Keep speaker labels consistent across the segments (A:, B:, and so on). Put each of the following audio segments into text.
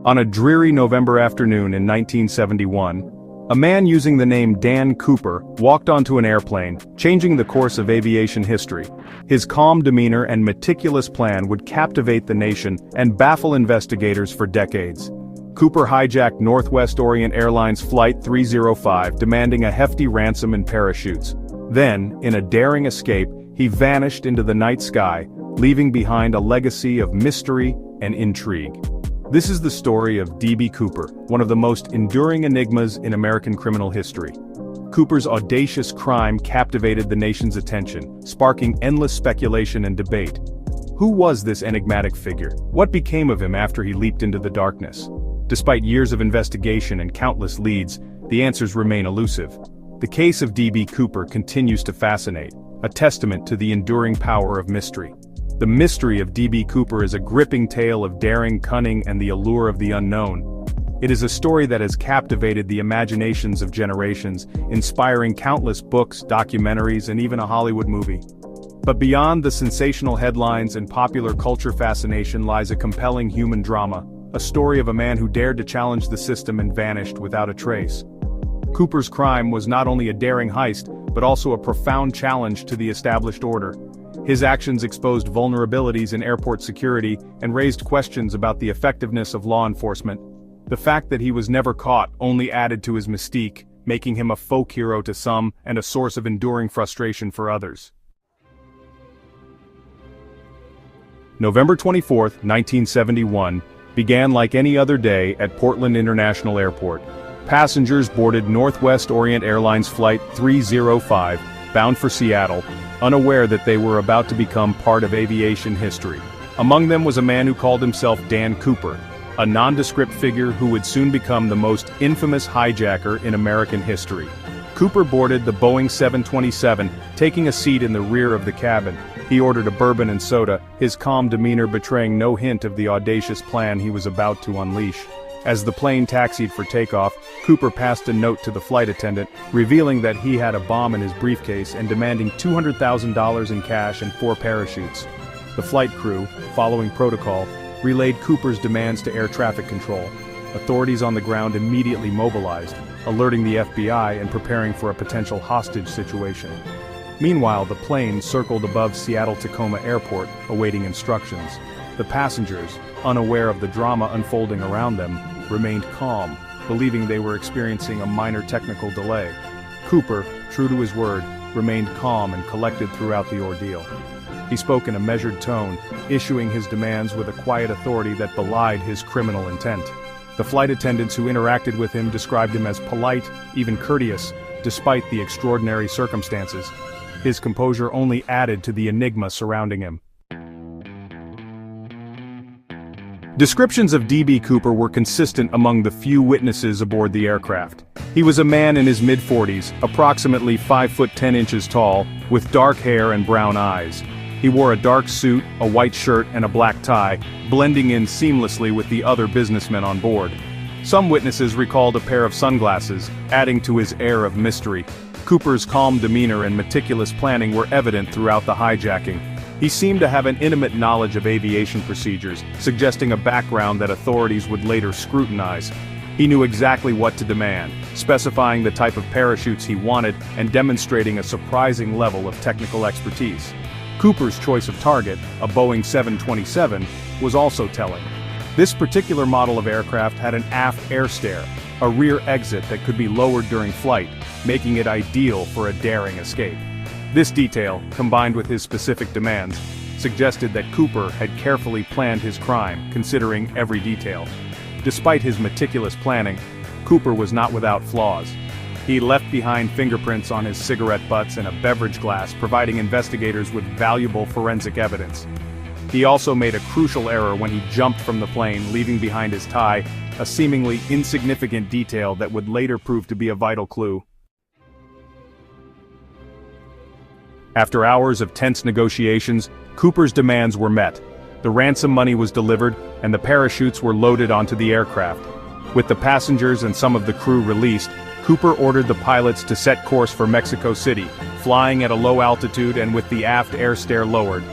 A: On a dreary November afternoon in 1971, a man using the name Dan Cooper walked onto an airplane, changing the course of aviation history. His calm demeanor and meticulous plan would captivate the nation and baffle investigators for decades. Cooper hijacked Northwest Orient Airlines Flight 305, demanding a hefty ransom and parachutes. Then, in a daring escape, he vanished into the night sky, leaving behind a legacy of mystery and intrigue. This is the story of D.B. Cooper, one of the most enduring enigmas in American criminal history. Cooper's audacious crime captivated the nation's attention, sparking endless speculation and debate. Who was this enigmatic figure? What became of him after he leaped into the darkness? Despite years of investigation and countless leads, the answers remain elusive. The case of D.B. Cooper continues to fascinate, a testament to the enduring power of mystery. The mystery of D.B. Cooper is a gripping tale of daring, cunning, and the allure of the unknown. It is a story that has captivated the imaginations of generations, inspiring countless books, documentaries, and even a Hollywood movie. But beyond the sensational headlines and popular culture fascination lies a compelling human drama, a story of a man who dared to challenge the system and vanished without a trace. Cooper's crime was not only a daring heist, but also a profound challenge to the established order. His actions exposed vulnerabilities in airport security and raised questions about the effectiveness of law enforcement. The fact that he was never caught only added to his mystique, making him a folk hero to some and a source of enduring frustration for others. November 24, 1971, began like any other day at Portland International Airport. Passengers boarded Northwest Orient Airlines Flight 305, bound for Seattle, unaware that they were about to become part of aviation history. Among them was a man who called himself Dan Cooper, a nondescript figure who would soon become the most infamous hijacker in American history. Cooper boarded the Boeing 727, taking a seat in the rear of the cabin. He ordered a bourbon and soda, his calm demeanor betraying no hint of the audacious plan he was about to unleash. As the plane taxied for takeoff, Cooper passed a note to the flight attendant, revealing that he had a bomb in his briefcase and demanding $200,000 in cash and 4 parachutes. The flight crew, following protocol, relayed Cooper's demands to air traffic control. Authorities on the ground immediately mobilized, alerting the FBI and preparing for a potential hostage situation. Meanwhile, the plane circled above Seattle-Tacoma Airport, awaiting instructions. The passengers, unaware of the drama unfolding around them, remained calm, believing they were experiencing a minor technical delay. Cooper, true to his word, remained calm and collected throughout the ordeal. He spoke in a measured tone, issuing his demands with a quiet authority that belied his criminal intent. The flight attendants who interacted with him described him as polite, even courteous, despite the extraordinary circumstances. His composure only added to the enigma surrounding him. Descriptions of D.B. Cooper were consistent among the few witnesses aboard the aircraft. He was a man in his mid-40s, approximately 5 foot 10 inches tall, with dark hair and brown eyes. He wore a dark suit, a white shirt, and a black tie, blending in seamlessly with the other businessmen on board. Some witnesses recalled a pair of sunglasses, adding to his air of mystery. Cooper's calm demeanor and meticulous planning were evident throughout the hijacking. He seemed to have an intimate knowledge of aviation procedures, suggesting a background that authorities would later scrutinize. He knew exactly what to demand, specifying the type of parachutes he wanted and demonstrating a surprising level of technical expertise. Cooper's choice of target, a Boeing 727, was also telling. This particular model of aircraft had an aft air stair, a rear exit that could be lowered during flight, making it ideal for a daring escape. This detail, combined with his specific demands, suggested that Cooper had carefully planned his crime, considering every detail. Despite his meticulous planning, Cooper was not without flaws. He left behind fingerprints on his cigarette butts and a beverage glass, providing investigators with valuable forensic evidence. He also made a crucial error when he jumped from the plane, leaving behind his tie, a seemingly insignificant detail that would later prove to be a vital clue. After hours of tense negotiations, Cooper's demands were met. The ransom money was delivered, and the parachutes were loaded onto the aircraft. With the passengers and some of the crew released, Cooper ordered the pilots to set course for Mexico City, flying at a low altitude and with the aft air stair lowered.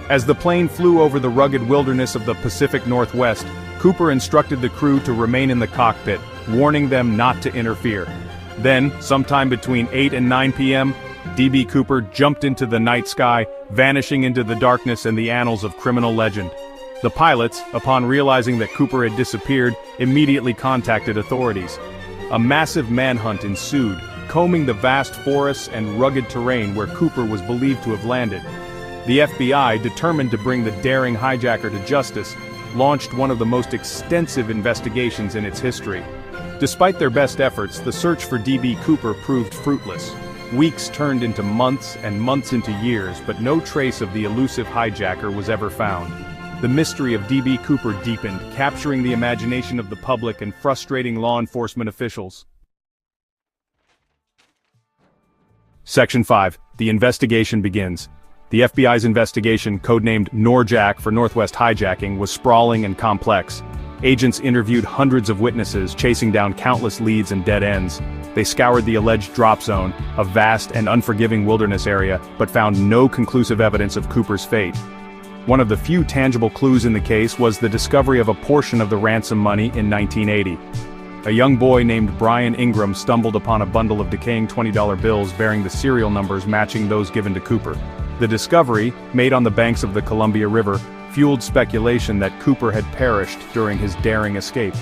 A: As the plane flew over the rugged wilderness of the Pacific Northwest, Cooper instructed the crew to remain in the cockpit, warning them not to interfere. Then, sometime between 8 and 9 p.m., D.B. Cooper jumped into the night sky, vanishing into the darkness and the annals of criminal legend. The pilots, upon realizing that Cooper had disappeared, immediately contacted authorities. A massive manhunt ensued, combing the vast forests and rugged terrain where Cooper was believed to have landed. The FBI, determined to bring the daring hijacker to justice, launched one of the most extensive investigations in its history. Despite their best efforts, the search for D.B. Cooper proved fruitless. Weeks turned into months and months into years, but no trace of the elusive hijacker was ever found. The mystery of D.B. Cooper deepened, capturing the imagination of the public and frustrating law enforcement officials. Section 5. The investigation begins. The FBI's investigation, codenamed NORJAC for Northwest Hijacking, was sprawling and complex. Agents interviewed hundreds of witnesses, chasing down countless leads and dead ends. They scoured the alleged drop zone, a vast and unforgiving wilderness area, but found no conclusive evidence of Cooper's fate. One of the few tangible clues in the case was the discovery of a portion of the ransom money in 1980. A young boy named Brian Ingram stumbled upon a bundle of decaying $20 bills bearing the serial numbers matching those given to Cooper. The discovery, made on the banks of the Columbia River, fueled speculation that Cooper had perished during his daring escape.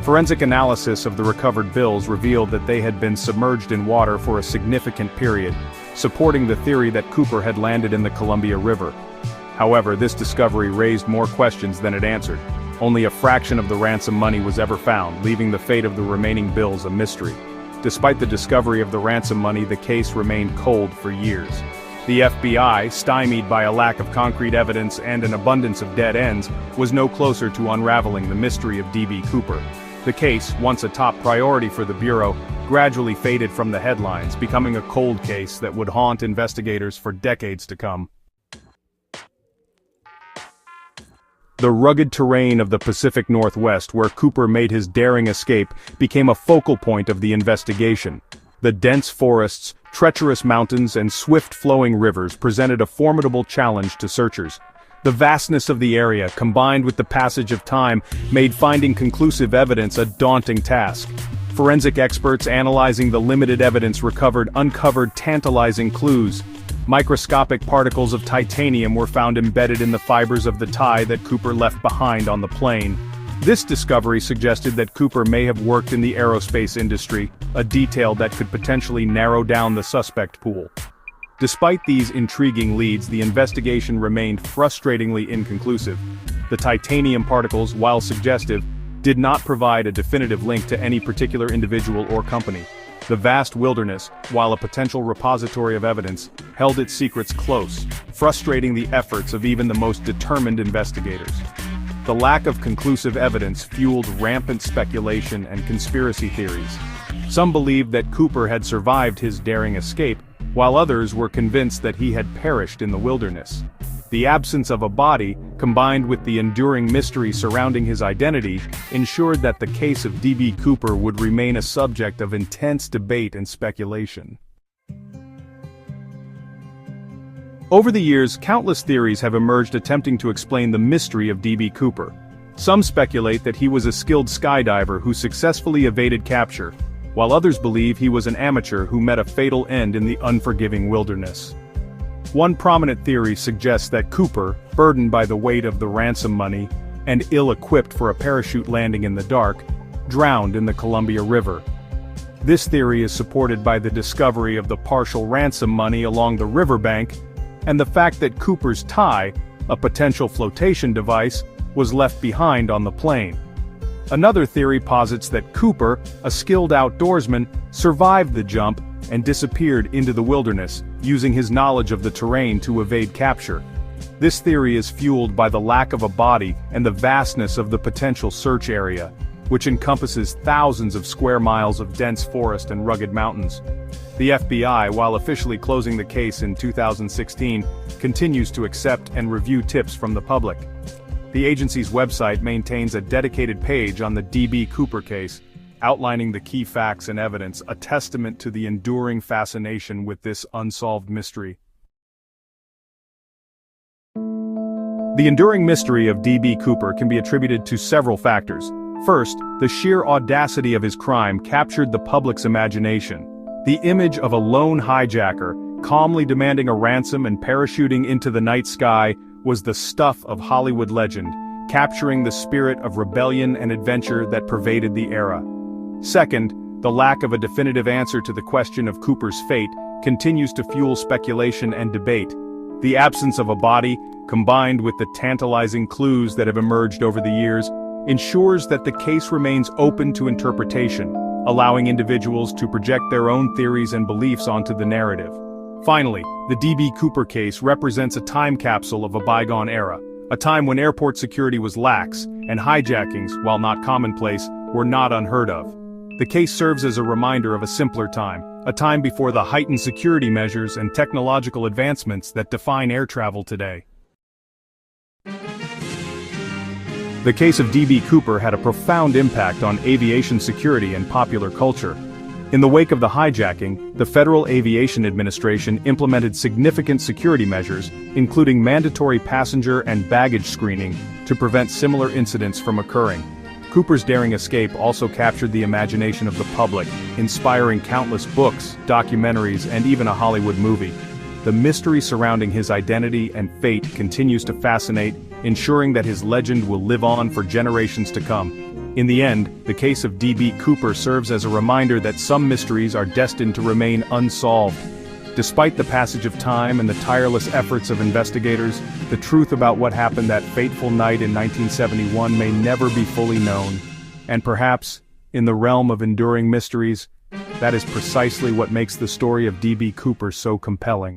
A: Forensic analysis of the recovered bills revealed that they had been submerged in water for a significant period, supporting the theory that Cooper had landed in the Columbia River. However, this discovery raised more questions than it answered. Only a fraction of the ransom money was ever found, leaving the fate of the remaining bills a mystery. Despite the discovery of the ransom money, the case remained cold for years. The FBI, stymied by a lack of concrete evidence and an abundance of dead ends, was no closer to unraveling the mystery of D.B. Cooper. The case, once a top priority for the Bureau, gradually faded from the headlines, becoming a cold case that would haunt investigators for decades to come. The rugged terrain of the Pacific Northwest where Cooper made his daring escape became a focal point of the investigation. The dense forests, treacherous mountains, and swift-flowing rivers presented a formidable challenge to searchers. The vastness of the area, combined with the passage of time, made finding conclusive evidence a daunting task. Forensic experts analyzing the limited evidence uncovered tantalizing clues. Microscopic particles of titanium were found embedded in the fibers of the tie that Cooper left behind on the plane. This discovery suggested that Cooper may have worked in the aerospace industry, a detail that could potentially narrow down the suspect pool. Despite these intriguing leads, the investigation remained frustratingly inconclusive. The titanium particles, while suggestive, did not provide a definitive link to any particular individual or company. The vast wilderness, while a potential repository of evidence, held its secrets close, frustrating the efforts of even the most determined investigators. The lack of conclusive evidence fueled rampant speculation and conspiracy theories. Some believed that Cooper had survived his daring escape, while others were convinced that he had perished in the wilderness. The absence of a body, combined with the enduring mystery surrounding his identity, ensured that the case of D.B. Cooper would remain a subject of intense debate and speculation. Over the years, countless theories have emerged attempting to explain the mystery of D.B. Cooper. Some speculate that he was a skilled skydiver who successfully evaded capture, while others believe he was an amateur who met a fatal end in the unforgiving wilderness. One prominent theory suggests that Cooper, burdened by the weight of the ransom money, and ill-equipped for a parachute landing in the dark, drowned in the Columbia River. This theory is supported by the discovery of the partial ransom money along the riverbank, and the fact that Cooper's tie, a potential flotation device, was left behind on the plane. Another theory posits that Cooper, a skilled outdoorsman, survived the jump and disappeared into the wilderness, using his knowledge of the terrain to evade capture. This theory is fueled by the lack of a body and the vastness of the potential search area, which encompasses thousands of square miles of dense forest and rugged mountains. The FBI, while officially closing the case in 2016, continues to accept and review tips from the public. The agency's website maintains a dedicated page on the D.B. Cooper case, outlining the key facts and evidence, a testament to the enduring fascination with this unsolved mystery. The enduring mystery of D.B. Cooper can be attributed to several factors. First, the sheer audacity of his crime captured the public's imagination. The image of a lone hijacker, calmly demanding a ransom and parachuting into the night sky, was the stuff of Hollywood legend, capturing the spirit of rebellion and adventure that pervaded the era. Second, the lack of a definitive answer to the question of Cooper's fate continues to fuel speculation and debate. The absence of a body, combined with the tantalizing clues that have emerged over the years, ensures that the case remains open to interpretation, allowing individuals to project their own theories and beliefs onto the narrative. Finally, the D.B. Cooper case represents a time capsule of a bygone era, a time when airport security was lax, and hijackings, while not commonplace, were not unheard of. The case serves as a reminder of a simpler time, a time before the heightened security measures and technological advancements that define air travel today. The case of D.B. Cooper had a profound impact on aviation security and popular culture. In the wake of the hijacking, the Federal Aviation Administration implemented significant security measures, including mandatory passenger and baggage screening, to prevent similar incidents from occurring. Cooper's daring escape also captured the imagination of the public, inspiring countless books, documentaries, and even a Hollywood movie. The mystery surrounding his identity and fate continues to fascinate, ensuring that his legend will live on for generations to come. In the end, the case of D.B. Cooper serves as a reminder that some mysteries are destined to remain unsolved. Despite the passage of time and the tireless efforts of investigators, the truth about what happened that fateful night in 1971 may never be fully known. And perhaps, in the realm of enduring mysteries, that is precisely what makes the story of D.B. Cooper so compelling.